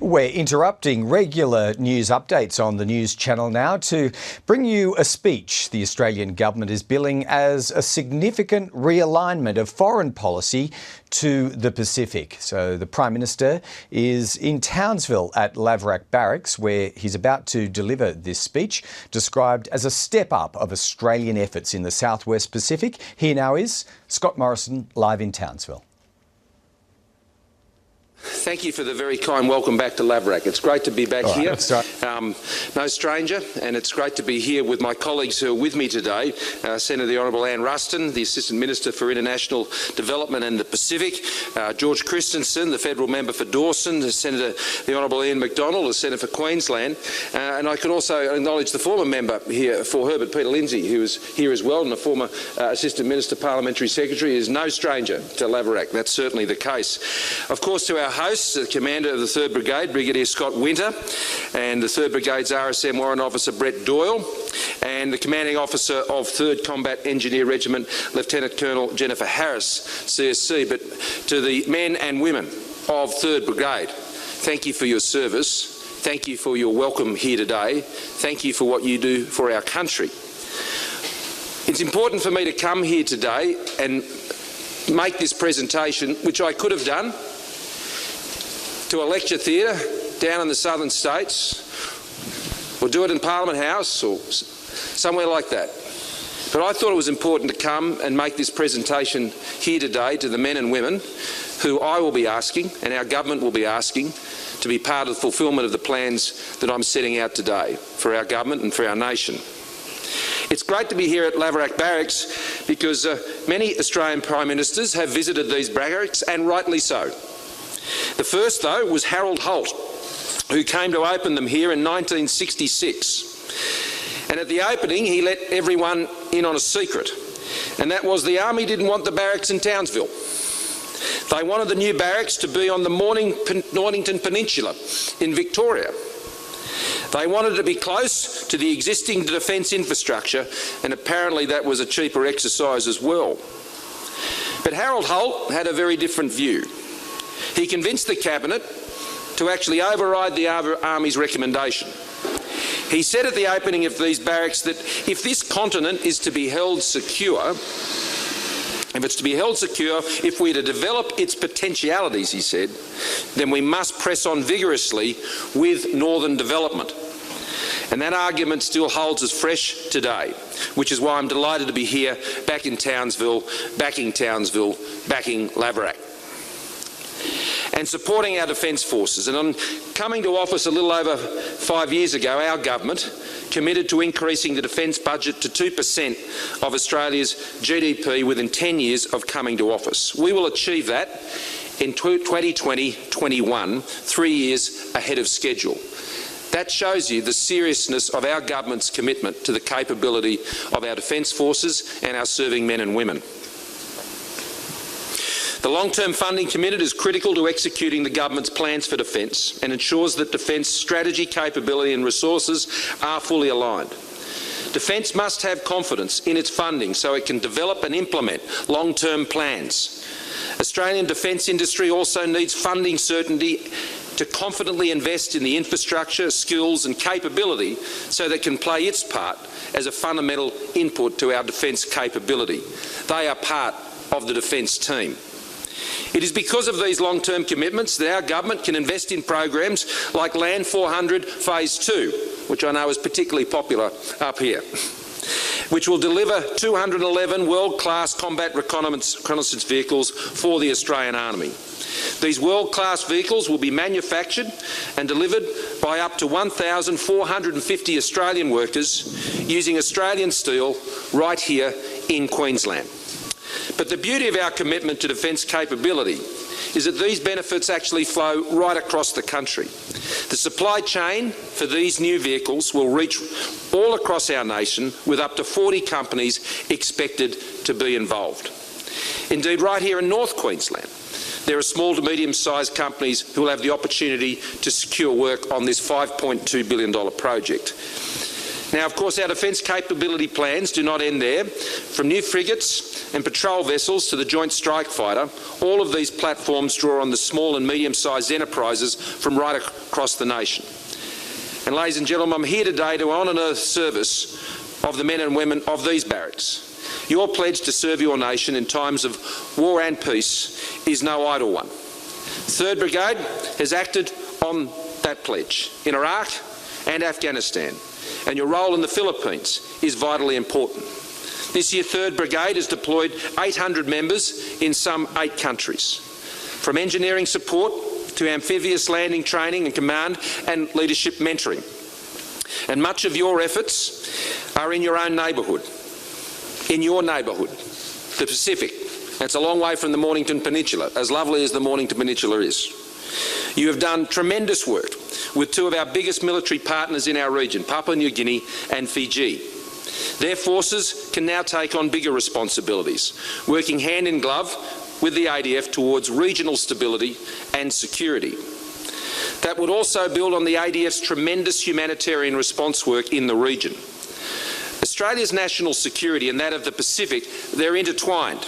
We're interrupting regular news updates on the news channel now to bring you a speech the Australian government is billing as a significant realignment of foreign policy to the Pacific. So the Prime Minister is in Townsville at Laverack Barracks, where he's about to deliver this speech, described as a step up of Australian efforts in the Southwest Pacific. Here now is Scott Morrison, live in Townsville. Thank you for the very kind welcome back to Laverack. It's great to be back here. No stranger, and it's great to be here with my colleagues who are with me today. Senator the Honourable Anne Ruston, the Assistant Minister for International Development and the Pacific, George Christensen, the Federal Member for Dawson, Senator the Honourable Ian McDonald, the Senator for Queensland, and I can also acknowledge the former member here for Herbert, Peter Lindsay, who is here as well, and the former Assistant Minister Parliamentary Secretary is no stranger to Laverack. That's certainly the case. Of course, to our hosts, the Commander of the 3rd Brigade, Brigadier Scott Winter, and the 3rd Brigade's RSM Warrant Officer Brett Doyle, and the Commanding Officer of 3rd Combat Engineer Regiment, Lieutenant Colonel Jennifer Harris, CSC. But to the men and women of 3rd Brigade, thank you for your service. Thank you for your welcome here today. Thank you for what you do for our country. It's important for me to come here today and make this presentation, which I could have done to a lecture theatre down in the southern states, or do it in Parliament House or somewhere like that. But I thought it was important to come and make this presentation here today to the men and women who I will be asking, and our government will be asking, to be part of the fulfilment of the plans that I'm setting out today for our government and for our nation. It's great to be here at Laverack Barracks because many Australian Prime Ministers have visited these barracks, and rightly so. The first, though, was Harold Holt, who came to open them here in 1966. And at the opening, he let everyone in on a secret, and that was the Army didn't want the barracks in Townsville. They wanted the new barracks to be on the Mornington Peninsula in Victoria. They wanted to be close to the existing defence infrastructure, and apparently that was a cheaper exercise as well. But Harold Holt had a very different view. He convinced the Cabinet to actually override the Army's recommendation. He said at the opening of these barracks that if this continent is to be held secure, if we're to develop its potentialities, he said, then we must press on vigorously with northern development. And that argument still holds as fresh today, which is why I'm delighted to be here back in Townsville, backing Laverack, and supporting our defence forces. And on coming to office a little over 5 years ago, our government committed to increasing the defence budget to 2% of Australia's GDP within 10 years of coming to office. We will achieve that in 2020-21, 3 years ahead of schedule. That shows you the seriousness of our government's commitment to the capability of our defence forces and our serving men and women. The long-term funding committed is critical to executing the government's plans for defence and ensures that defence strategy, capability and resources are fully aligned. Defence must have confidence in its funding so it can develop and implement long-term plans. Australian defence industry also needs funding certainty to confidently invest in the infrastructure, skills and capability so that it can play its part as a fundamental input to our defence capability. They are part of the defence team. It is because of these long-term commitments that our government can invest in programs like Land 400 Phase 2, which I know is particularly popular up here, which will deliver 211 world-class combat reconnaissance vehicles for the Australian Army. These world-class vehicles will be manufactured and delivered by up to 1,450 Australian workers using Australian steel right here in Queensland. But the beauty of our commitment to defence capability is that these benefits actually flow right across the country. The supply chain for these new vehicles will reach all across our nation, with up to 40 companies expected to be involved. Indeed, right here in North Queensland, there are small to medium-sized companies who will have the opportunity to secure work on this $5.2 billion project. Now, of course, our defence capability plans do not end there. From new frigates and patrol vessels to the Joint Strike Fighter, all of these platforms draw on the small and medium-sized enterprises from right across the nation. And ladies and gentlemen, I'm here today to honour the service of the men and women of these barracks. Your pledge to serve your nation in times of war and peace is no idle one. 3rd Brigade has acted on that pledge in Iraq and Afghanistan, and your role in the Philippines is vitally important. This year, 3rd Brigade has deployed 800 members in some 8 countries. From engineering support to amphibious landing training and command and leadership mentoring. And much of your efforts are in your own neighbourhood, the Pacific. It's a long way from the Mornington Peninsula, as lovely as the Mornington Peninsula is. You have done tremendous work with 2 of our biggest military partners in our region, Papua New Guinea and Fiji. Their forces can now take on bigger responsibilities, working hand in glove with the ADF towards regional stability and security. That would also build on the ADF's tremendous humanitarian response work in the region. Australia's national security and that of the Pacific, they're intertwined.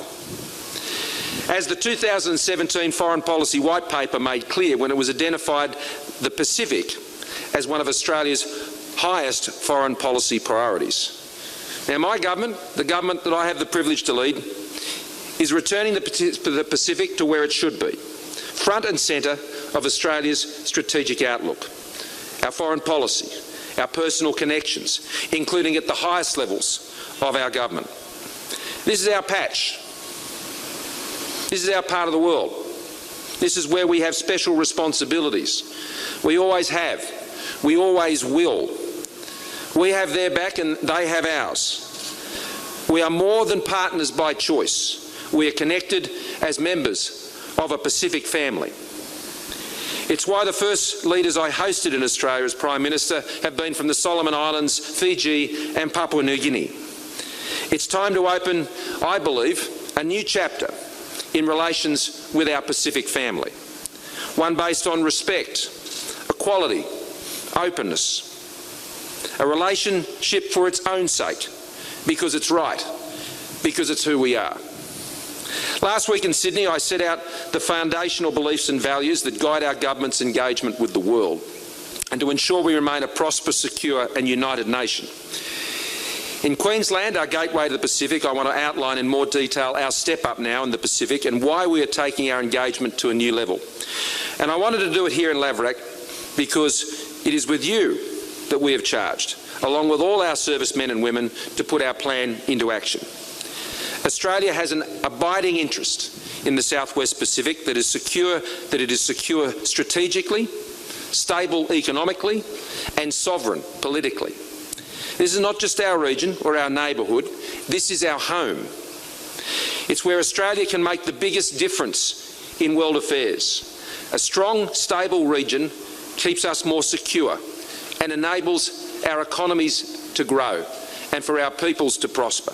As the 2017 Foreign Policy White Paper made clear when it was identified the Pacific as one of Australia's highest foreign policy priorities. Now, my government, the government that I have the privilege to lead, is returning the Pacific to where it should be, front and centre of Australia's strategic outlook, our foreign policy, our personal connections, including at the highest levels of our government. This is our patch. This is our part of the world. This is where we have special responsibilities. We always have. We always will. We have their back and they have ours. We are more than partners by choice. We are connected as members of a Pacific family. It's why the first leaders I hosted in Australia as Prime Minister have been from the Solomon Islands, Fiji and Papua New Guinea. It's time to open, I believe, a new chapter in relations with our Pacific family. One based on respect, equality, openness. A relationship for its own sake, because it's right, because it's who we are. Last week in Sydney, I set out the foundational beliefs and values that guide our government's engagement with the world and to ensure we remain a prosperous, secure and united nation. In Queensland, our gateway to the Pacific, I want to outline in more detail our step up now in the Pacific and why we are taking our engagement to a new level. And I wanted to do it here in Laverack because it is with you that we have charged, along with all our servicemen and women, to put our plan into action. Australia has an abiding interest in the Southwest Pacific that it is secure strategically, stable economically and sovereign politically. This is not just our region or our neighbourhood, this is our home. It's where Australia can make the biggest difference in world affairs. A strong, stable region keeps us more secure and enables our economies to grow and for our peoples to prosper.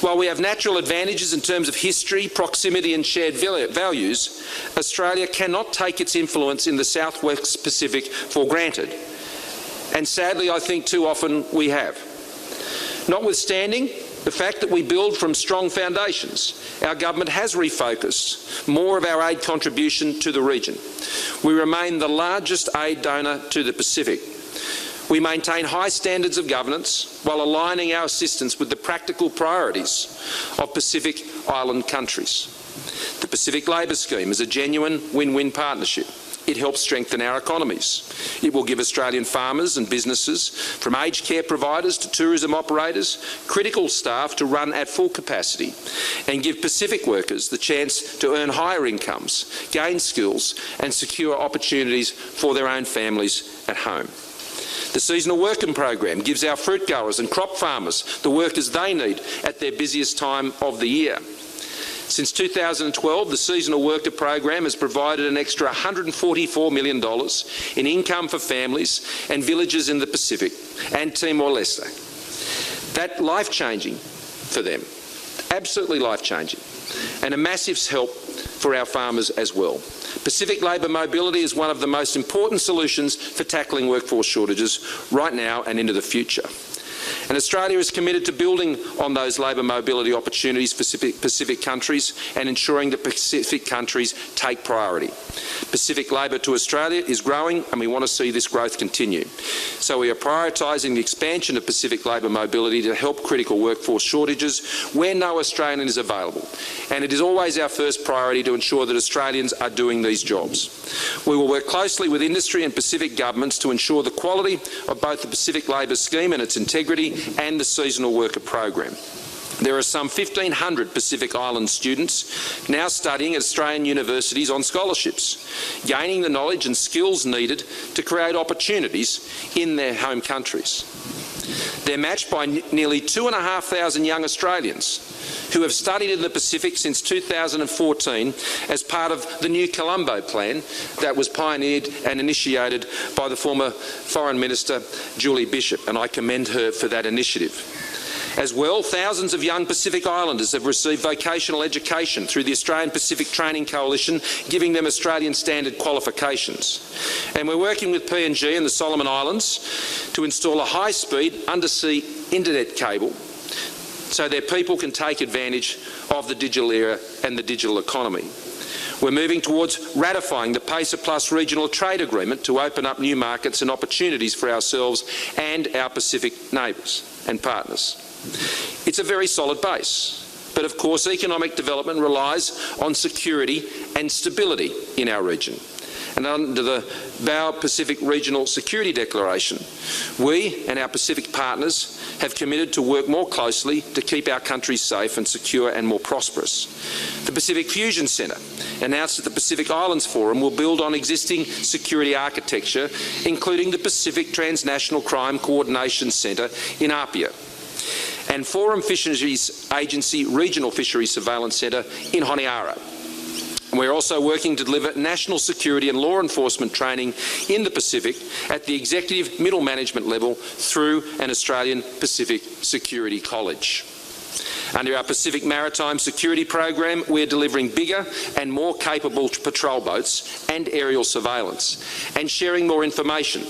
While we have natural advantages in terms of history, proximity and shared values, Australia cannot take its influence in the Southwest Pacific for granted. And sadly, I think too often we have. Notwithstanding the fact that we build from strong foundations, our government has refocused more of our aid contribution to the region. We remain the largest aid donor to the Pacific. We maintain high standards of governance while aligning our assistance with the practical priorities of Pacific Island countries. The Pacific Labour Scheme is a genuine win-win partnership. It helps strengthen our economies. It will give Australian farmers and businesses, from aged care providers to tourism operators, critical staff to run at full capacity, and give Pacific workers the chance to earn higher incomes, gain skills and secure opportunities for their own families at home. The seasonal worker program gives our fruit growers and crop farmers the workers they need at their busiest time of the year. Since 2012, the seasonal worker program has provided an extra $144 million in income for families and villages in the Pacific and Timor-Leste. That's life-changing for them, absolutely life-changing, and a massive help for our farmers as well. Pacific labour mobility is one of the most important solutions for tackling workforce shortages right now and into the future. And Australia is committed to building on those labour mobility opportunities for Pacific countries and ensuring that Pacific countries take priority. Pacific labour to Australia is growing and we want to see this growth continue. So we are prioritising the expansion of Pacific labour mobility to help critical workforce shortages where no Australian is available. And it is always our first priority to ensure that Australians are doing these jobs. We will work closely with industry and Pacific governments to ensure the quality of both the Pacific labour scheme and its integrity and the seasonal worker program. There are some 1,500 Pacific Island students now studying at Australian universities on scholarships, gaining the knowledge and skills needed to create opportunities in their home countries. They're matched by nearly 2,500 young Australians who have studied in the Pacific since 2014 as part of the new Colombo plan that was pioneered and initiated by the former Foreign Minister Julie Bishop, and I commend her for that initiative. As well, thousands of young Pacific Islanders have received vocational education through the Australian Pacific Training Coalition, giving them Australian standard qualifications. And we're working with PNG and the Solomon Islands to install a high-speed undersea internet cable so their people can take advantage of the digital era and the digital economy. We're moving towards ratifying the PACER Plus Regional Trade Agreement to open up new markets and opportunities for ourselves and our Pacific neighbours and partners. It's a very solid base, but of course economic development relies on security and stability in our region. And under the Bow Pacific Regional Security Declaration, we and our Pacific partners have committed to work more closely to keep our countries safe and secure and more prosperous. The Pacific Fusion Centre, announced at the Pacific Islands Forum, will build on existing security architecture, including the Pacific Transnational Crime Coordination Centre in Apia and Forum Fisheries Agency Regional Fisheries Surveillance Centre in Honiara. We're also working to deliver national security and law enforcement training in the Pacific at the executive middle management level through an Australian Pacific Security College. Under our Pacific Maritime Security Program, we're delivering bigger and more capable patrol boats and aerial surveillance and sharing more information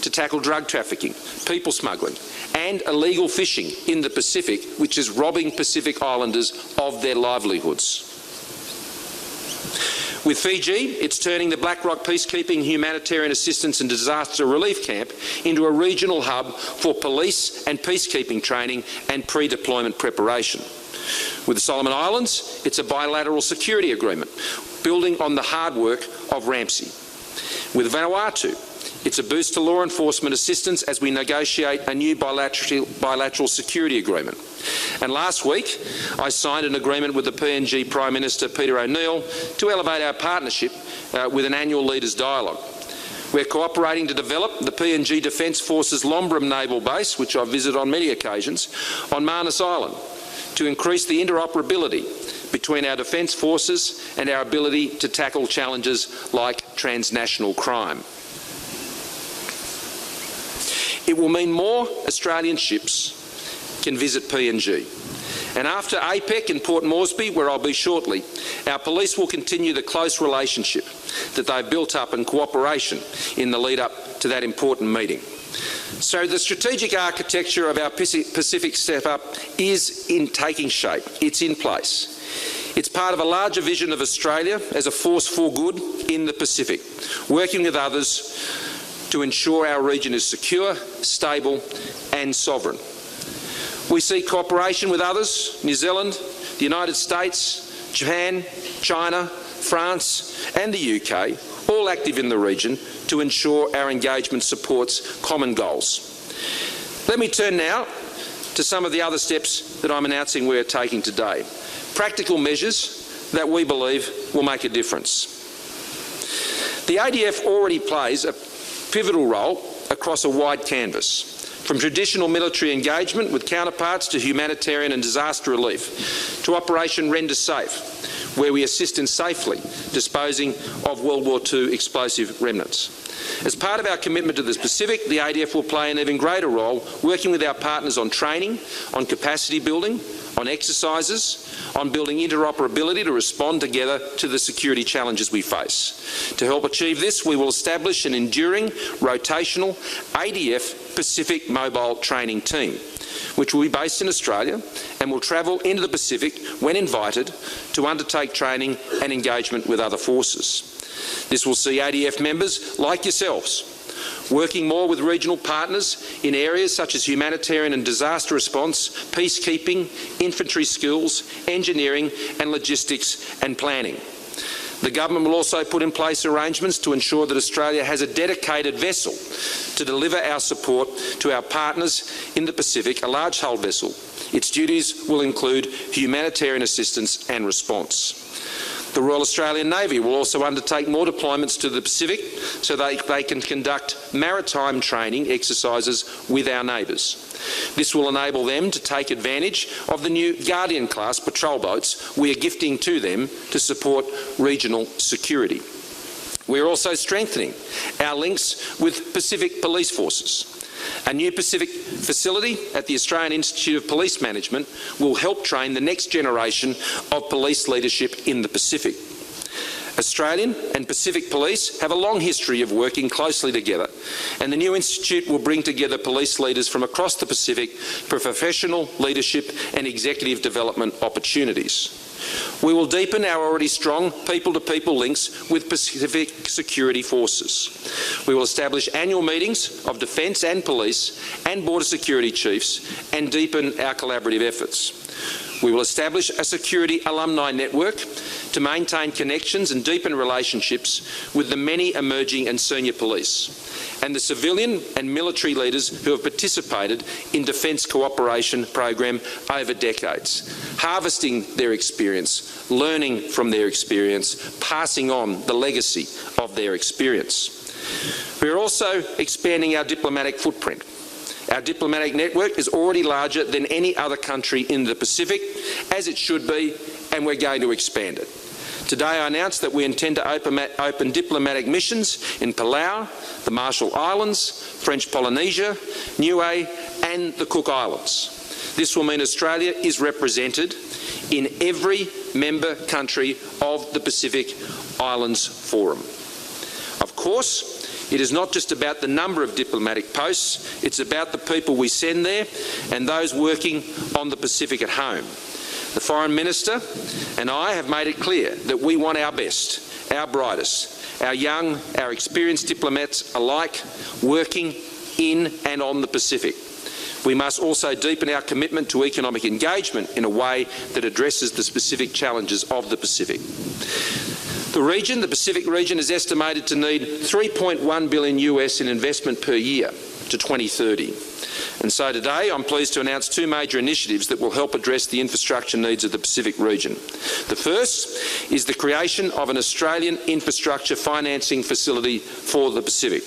to tackle drug trafficking, people smuggling and illegal fishing in the Pacific, which is robbing Pacific Islanders of their livelihoods. With Fiji, it's turning the Black Rock Peacekeeping, Humanitarian Assistance and Disaster Relief Camp into a regional hub for police and peacekeeping training and pre-deployment preparation. With the Solomon Islands, it's a bilateral security agreement, building on the hard work of Ramsey. With Vanuatu, it's a boost to law enforcement assistance as we negotiate a new bilateral security agreement. And last week, I signed an agreement with the PNG Prime Minister Peter O'Neill to elevate our partnership with an annual Leaders Dialogue. We're cooperating to develop the PNG Defence Forces Lombram Naval Base, which I've visited on many occasions, on Manus Island, to increase the interoperability between our defence forces and our ability to tackle challenges like transnational crime. It will mean more Australian ships can visit PNG. And after APEC in Port Moresby, where I'll be shortly, our police will continue the close relationship that they've built up and cooperation in the lead up to that important meeting. So the strategic architecture of our Pacific Step-Up is taking shape. It's in place. It's part of a larger vision of Australia as a force for good in the Pacific, working with others to ensure our region is secure, stable and sovereign. We see cooperation with others, New Zealand, the United States, Japan, China, France and the UK, all active in the region to ensure our engagement supports common goals. Let me turn now to some of the other steps that I'm announcing we are taking today. Practical measures that we believe will make a difference. The ADF already plays a pivotal role across a wide canvas, from traditional military engagement with counterparts to humanitarian and disaster relief, to Operation Render Safe, where we assist in safely disposing of World War II explosive remnants. As part of our commitment to the Pacific, the ADF will play an even greater role working with our partners on training, on capacity building, on exercises, on building interoperability to respond together to the security challenges we face. To help achieve this, we will establish an enduring, rotational ADF Pacific Mobile Training Team, which will be based in Australia and will travel into the Pacific when invited to undertake training and engagement with other forces. This will see ADF members like yourselves working more with regional partners in areas such as humanitarian and disaster response, peacekeeping, infantry skills, engineering and logistics and planning. The government will also put in place arrangements to ensure that Australia has a dedicated vessel to deliver our support to our partners in the Pacific, a large hull vessel. Its duties will include humanitarian assistance and response. The Royal Australian Navy will also undertake more deployments to the Pacific so they can conduct maritime training exercises with our neighbours. This will enable them to take advantage of the new Guardian-class patrol boats we are gifting to them to support regional security. We are also strengthening our links with Pacific police forces. A new Pacific facility at the Australian Institute of Police Management will help train the next generation of police leadership in the Pacific. Australian and Pacific police have a long history of working closely together, and the new institute will bring together police leaders from across the Pacific for professional leadership and executive development opportunities. We will deepen our already strong people-to-people links with Pacific security forces. We will establish annual meetings of defence and police and border security chiefs and deepen our collaborative efforts. We will establish a security alumni network to maintain connections and deepen relationships with the many emerging and senior police and the civilian and military leaders who have participated in defence cooperation program over decades, harvesting their experience, learning from their experience, passing on the legacy of their experience. We are also expanding our diplomatic footprint. Our diplomatic network is already larger than any other country in the Pacific, as it should be, and we're going to expand it. Today I announced that we intend to open diplomatic missions in Palau, the Marshall Islands, French Polynesia, Niue and the Cook Islands. This will mean Australia is represented in every member country of the Pacific Islands Forum. Of course, it is not just about the number of diplomatic posts, it's about the people we send there and those working on the Pacific at home. The Foreign Minister and I have made it clear that we want our best, our brightest, our young, our experienced diplomats alike working in and on the Pacific. We must also deepen our commitment to economic engagement in a way that addresses the specific challenges of the Pacific. The Pacific region, is estimated to need $3.1 billion US in investment per year to 2030. And so today I'm pleased to announce two major initiatives that will help address the infrastructure needs of the Pacific region. The first is the creation of an Australian infrastructure financing facility for the Pacific.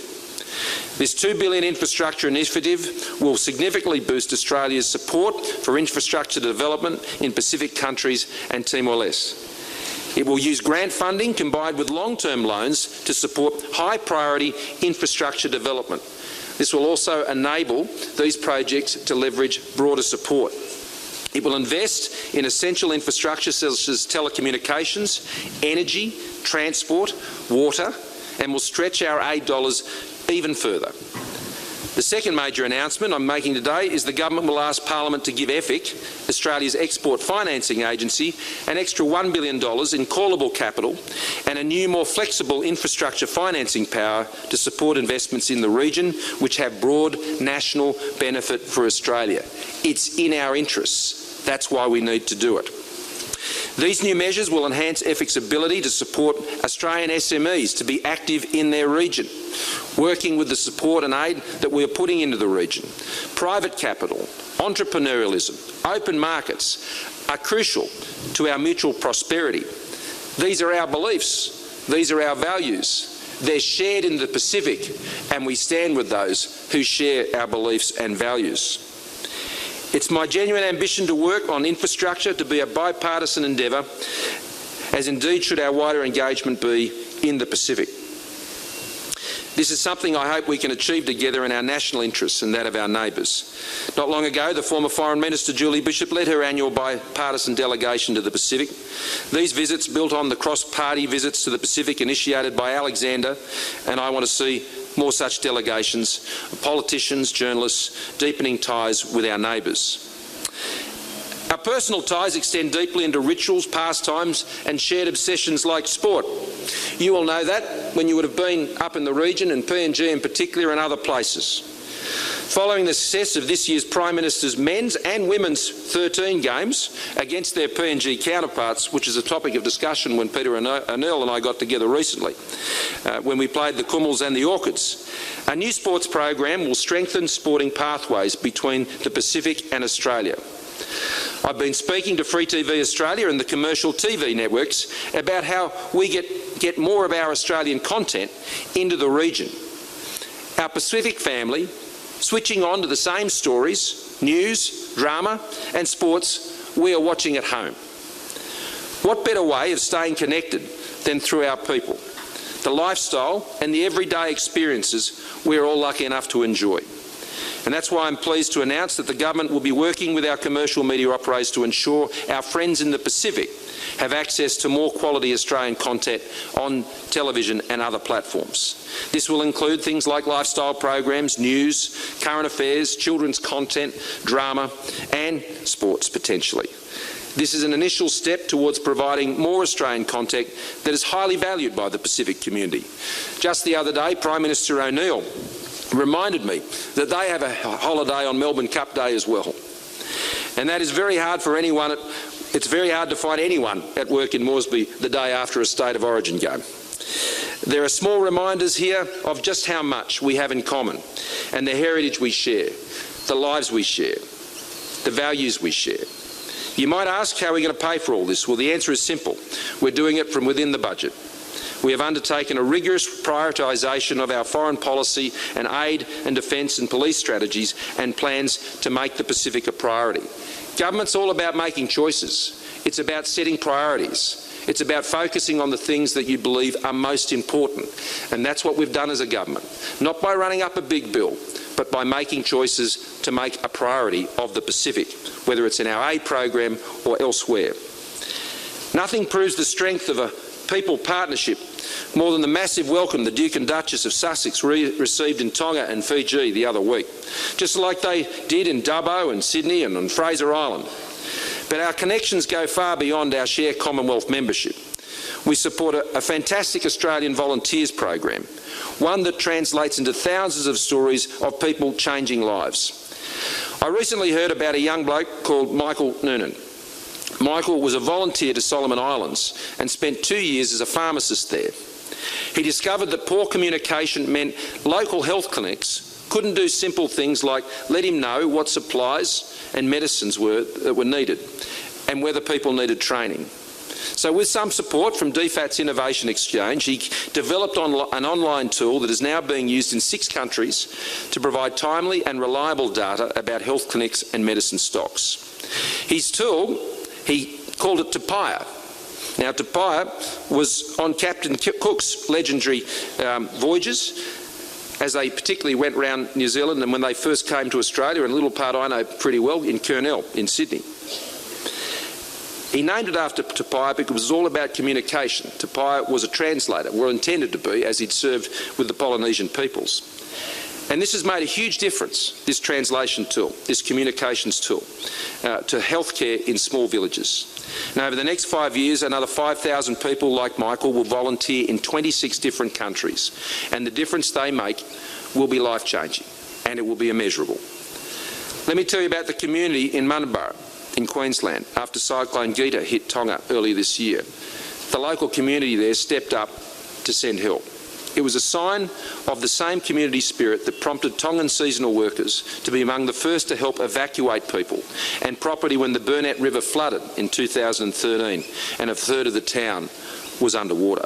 This $2 billion infrastructure initiative will significantly boost Australia's support for infrastructure development in Pacific countries and Timor-Leste. It will use grant funding combined with long-term loans to support high-priority infrastructure development. This will also enable these projects to leverage broader support. It will invest in essential infrastructure such as telecommunications, energy, transport, water, and will stretch our aid dollars even further. The second major announcement I'm making today is the government will ask Parliament to give EFIC, Australia's export financing agency, an extra $1 billion in callable capital and a new, more flexible infrastructure financing power to support investments in the region which have broad national benefit for Australia. It's in our interests. That's why we need to do it. These new measures will enhance EFIC's ability to support Australian SMEs to be active in their region, working with the support and aid that we are putting into the region. Private capital, entrepreneurialism, open markets are crucial to our mutual prosperity. These are our beliefs. These are our values. They're shared in the Pacific, and we stand with those who share our beliefs and values. It's my genuine ambition to work on infrastructure to be a bipartisan endeavour, as indeed should our wider engagement be in the Pacific. This is something I hope we can achieve together in our national interests and that of our neighbours. Not long ago, the former Foreign Minister Julie Bishop led her annual bipartisan delegation to the Pacific. These visits built on the cross-party visits to the Pacific initiated by Alexander, and I want to see more such delegations of politicians, journalists, deepening ties with our neighbours. Our personal ties extend deeply into rituals, pastimes and shared obsessions like sport. You will know that when you would have been up in the region, and PNG in particular, and other places. Following the success of this year's Prime Minister's men's and women's 13 games against their PNG counterparts, which is a topic of discussion when Peter O'Neill and I got together recently, when we played the Kummels and the Orchids, a new sports program will strengthen sporting pathways between the Pacific and Australia. I've been speaking to Free TV Australia and the commercial TV networks about how we get more of our Australian content into the region. Our Pacific family switching on to the same stories, news, drama and sports we are watching at home. What better way of staying connected than through our people, the lifestyle and the everyday experiences we are all lucky enough to enjoy. And that's why I'm pleased to announce that the government will be working with our commercial media operators to ensure our friends in the Pacific have access to more quality Australian content on television and other platforms. This will include things like lifestyle programs, news, current affairs, children's content, drama and sports potentially. This is an initial step towards providing more Australian content that is highly valued by the Pacific community. Just the other day, Prime Minister O'Neill reminded me that they have a holiday on Melbourne Cup Day as well. And that is very hard for anyone. It's very hard to find anyone at work in Moresby the day after a State of Origin game. There are small reminders here of just how much we have in common and the heritage we share, the lives we share, the values we share. You might ask, how are we going to pay for all this? Well, the answer is simple. We're doing it from within the budget. We have undertaken a rigorous prioritisation of our foreign policy and aid and defence and police strategies and plans to make the Pacific a priority. Government's all about making choices. It's about setting priorities. It's about focusing on the things that you believe are most important. And that's what we've done as a government. Not by running up a big bill, but by making choices to make a priority of the Pacific, whether it's in our aid program or elsewhere. Nothing proves the strength of a people partnership more than the massive welcome the Duke and Duchess of Sussex received in Tonga and Fiji the other week, just like they did in Dubbo and Sydney and on Fraser Island. But our connections go far beyond our shared Commonwealth membership. We support a fantastic Australian volunteers program, one that translates into thousands of stories of people changing lives. I recently heard about a young bloke called Michael Noonan. Michael was a volunteer to Solomon Islands and spent 2 years as a pharmacist there. He discovered that poor communication meant local health clinics couldn't do simple things like let him know what supplies and medicines that were needed and whether people needed training. So with some support from DFAT's Innovation Exchange, he developed an online tool that is now being used in 6 countries to provide timely and reliable data about health clinics and medicine stocks. His tool, he called it Tapaya. Now, Tapaya was on Captain Cook's legendary voyages, as they particularly went around New Zealand and when they first came to Australia, and a little part I know pretty well, in Kurnell in Sydney. He named it after Tapaya because it was all about communication. Tapaya was a translator, or intended to be, as he'd served with the Polynesian peoples. And this has made a huge difference, this translation tool, this communications tool, to healthcare in small villages. Now, over the next 5 years, another 5,000 people like Michael will volunteer in 26 different countries. And the difference they make will be life-changing, and it will be immeasurable. Let me tell you about the community in Mundubbera in Queensland after Cyclone Gothe hit Tonga earlier this year. The local community there stepped up to send help. It was a sign of the same community spirit that prompted Tongan seasonal workers to be among the first to help evacuate people and property when the Burnett River flooded in 2013 and a third of the town was underwater.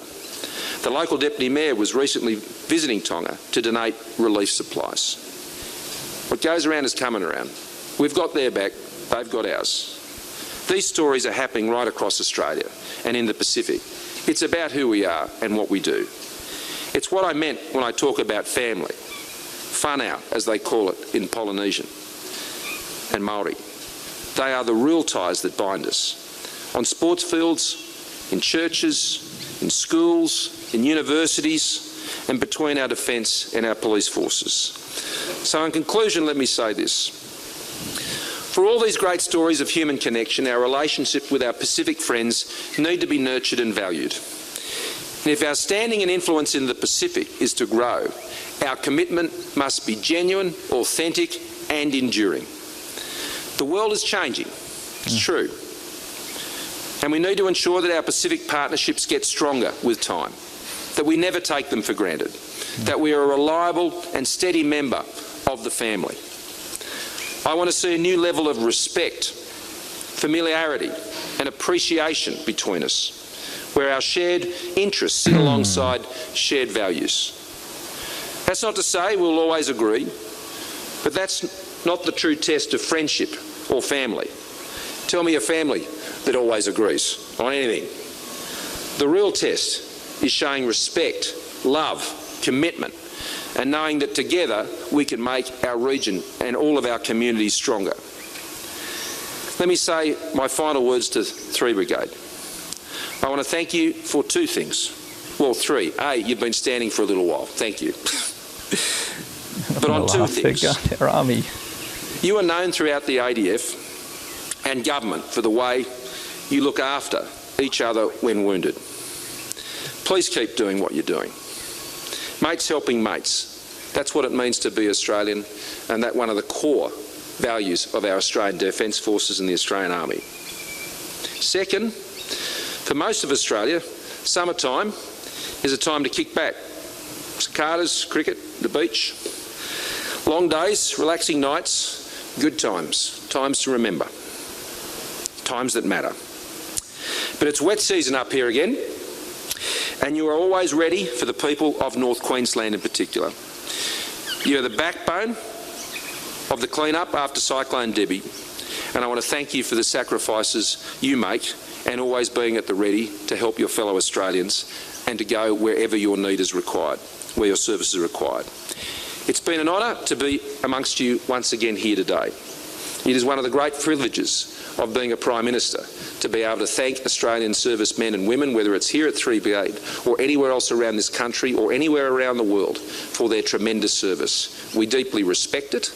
The local Deputy Mayor was recently visiting Tonga to donate relief supplies. What goes around is coming around. We've got their back, they've got ours. These stories are happening right across Australia and in the Pacific. It's about who we are and what we do. It's what I meant when I talk about family. Whānau, as they call it in Polynesian and Māori. They are the real ties that bind us. On sports fields, in churches, in schools, in universities, and between our defence and our police forces. So in conclusion, let me say this. For all these great stories of human connection, our relationship with our Pacific friends need to be nurtured and valued. And if our standing and influence in the Pacific is to grow, our commitment must be genuine, authentic and enduring. The world is changing, it's true. And we need to ensure that our Pacific partnerships get stronger with time, that we never take them for granted, that we are a reliable and steady member of the family. I want to see a new level of respect, familiarity and appreciation between us, where our shared interests sit alongside shared values. That's not to say we'll always agree, but that's not the true test of friendship or family. Tell me a family that always agrees on anything. The real test is showing respect, love, commitment, and knowing that together we can make our region and all of our communities stronger. Let me say my final words to 3 Brigade. I want to thank you for 2 things. Well, 3. A, you've been standing for a little while. Thank you. But on 2 things. Our army. You are known throughout the ADF and government for the way you look after each other when wounded. Please keep doing what you're doing. Mates helping mates. That's what it means to be Australian, and that's one of the core values of our Australian Defence Forces and the Australian Army. Second, for most of Australia, summertime is a time to kick back. Cicadas, cricket, the beach. Long days, relaxing nights, good times. Times to remember. Times that matter. But it's wet season up here again, and you are always ready for the people of North Queensland in particular. You are the backbone of the clean-up after Cyclone Debbie, and I want to thank you for the sacrifices you make and always being at the ready to help your fellow Australians and to go wherever your need is required, where your services are required. It's been an honour to be amongst you once again here today. It is one of the great privileges of being a Prime Minister to be able to thank Australian servicemen and women, whether it's here at 3 Brigade or anywhere else around this country or anywhere around the world, for their tremendous service. We deeply respect it,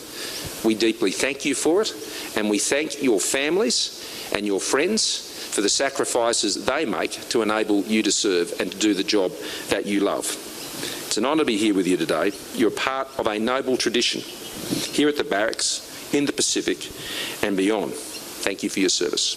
we deeply thank you for it, and we thank your families and your friends for the sacrifices they make to enable you to serve and to do the job that you love. It's an honour to be here with you today. You're part of a noble tradition here at the barracks, in the Pacific and beyond. Thank you for your service.